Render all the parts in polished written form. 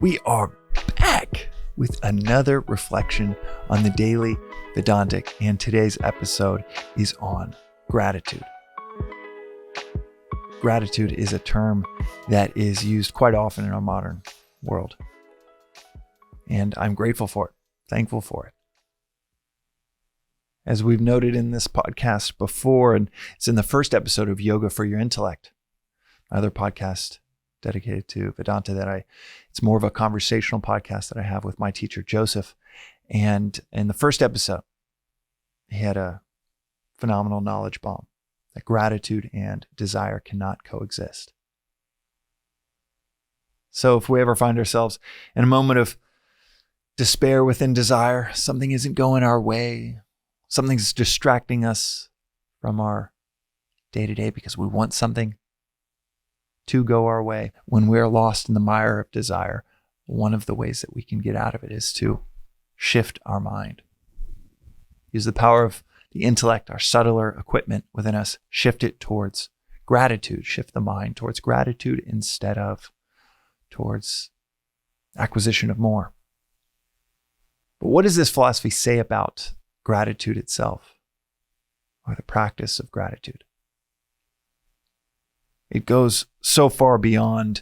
We are back with another reflection on the Daily Vedantic, and today's episode is on gratitude. Gratitude is a term that is used quite often in our modern world, and I'm grateful for it, thankful for it. As we've noted in this podcast before, and it's in the first episode of Yoga for Your Intellect, another podcast dedicated to Vedanta it's more of a conversational podcast that I have with my teacher, Joseph. And in the first episode, he had a phenomenal knowledge bomb that gratitude and desire cannot coexist. So if we ever find ourselves in a moment of despair within desire, something isn't going our way, something's distracting us from our day-to-day because we want something to go our way. When we're lost in the mire of desire, one of the ways that we can get out of it is to shift our mind. Use the power of the intellect, our subtler equipment within us, shift it towards gratitude, shift the mind towards gratitude instead of towards acquisition of more. But what does this philosophy say about gratitude itself, or the practice of gratitude? It goes so far beyond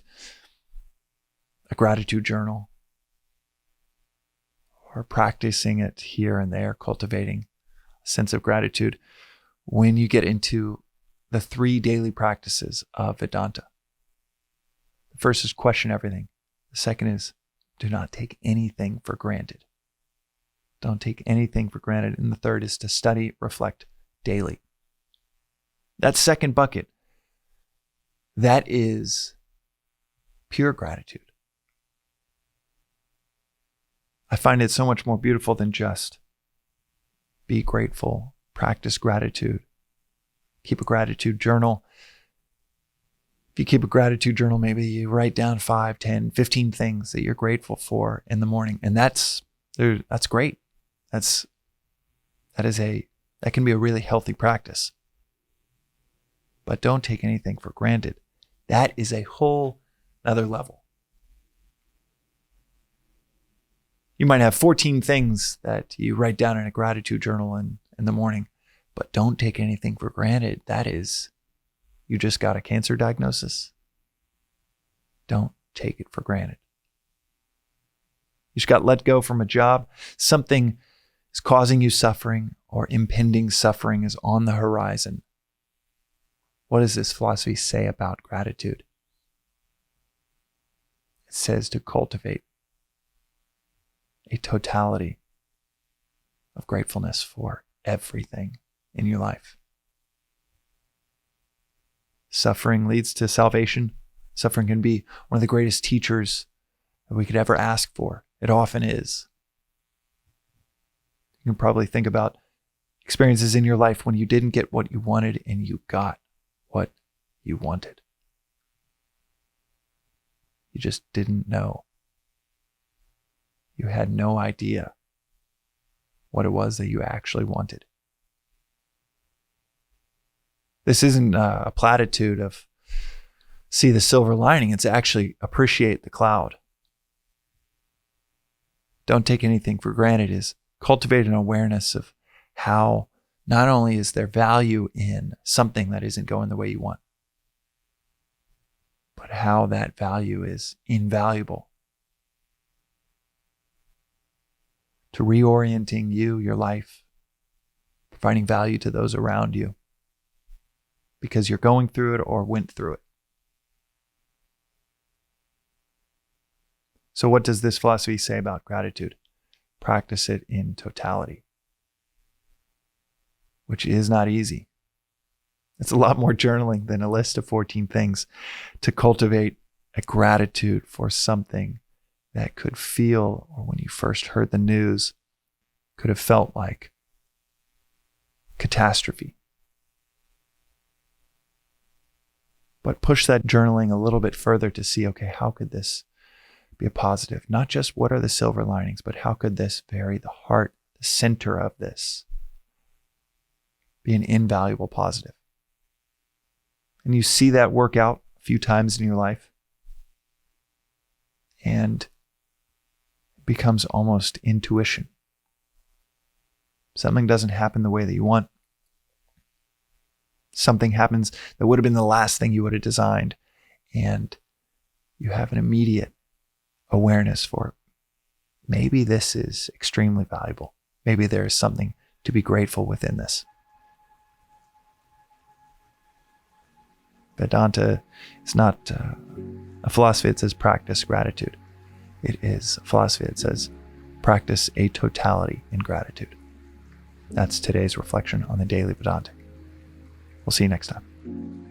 a gratitude journal or practicing it here and there, cultivating a sense of gratitude. When you get into the 3 daily practices of Vedanta, the first is question everything. The second is do not take anything for granted. Don't take anything for granted. And the third is to study, reflect daily. That second bucket, that is pure gratitude. I find it so much more beautiful than just be grateful, practice gratitude, keep a gratitude journal. If you keep a gratitude journal, maybe you write down 5, 10, 15 things that you're grateful for in the morning. And that's great. That can be a really healthy practice. But don't take anything for granted. That is a whole other level. You might have 14 things that you write down in a gratitude journal in the morning, but don't take anything for granted. That is, you just got a cancer diagnosis. Don't take it for granted. You just got let go from a job. Something is causing you suffering, or impending suffering is on the horizon. What does this philosophy say about gratitude? It says to cultivate a totality of gratefulness for everything in your life. Suffering leads to salvation. Suffering can be one of the greatest teachers that we could ever ask for. It often is. You can probably think about experiences in your life when you didn't get what you wanted and you got what you wanted. You just didn't know. You had no idea what it was that you actually wanted. This isn't a platitude of see the silver lining. It's actually appreciate the cloud. Don't take anything for granted is cultivate an awareness of how not only is there value in something that isn't going the way you want, but how that value is invaluable to reorienting you, your life, providing value to those around you because you're going through it or went through it. So what does this philosophy say about gratitude? Practice it in totality, which is not easy. It's a lot more journaling than a list of 14 things to cultivate a gratitude for something that could feel, or when you first heard the news, could have felt like catastrophe. But push that journaling a little bit further to see, okay, how could this be a positive? Not just what are the silver linings, but how could this vary the heart, the center of this, be an invaluable positive? And you see that work out a few times in your life. And becomes almost intuition. Something doesn't happen the way that you want. Something happens that would have been the last thing you would have designed, and you have an immediate awareness for, maybe this is extremely valuable. Maybe there is something to be grateful within this. Vedanta is not a philosophy that says practice gratitude. It is a philosophy that says practice a totality in gratitude. That's today's reflection on the Daily Vedantic. We'll see you next time.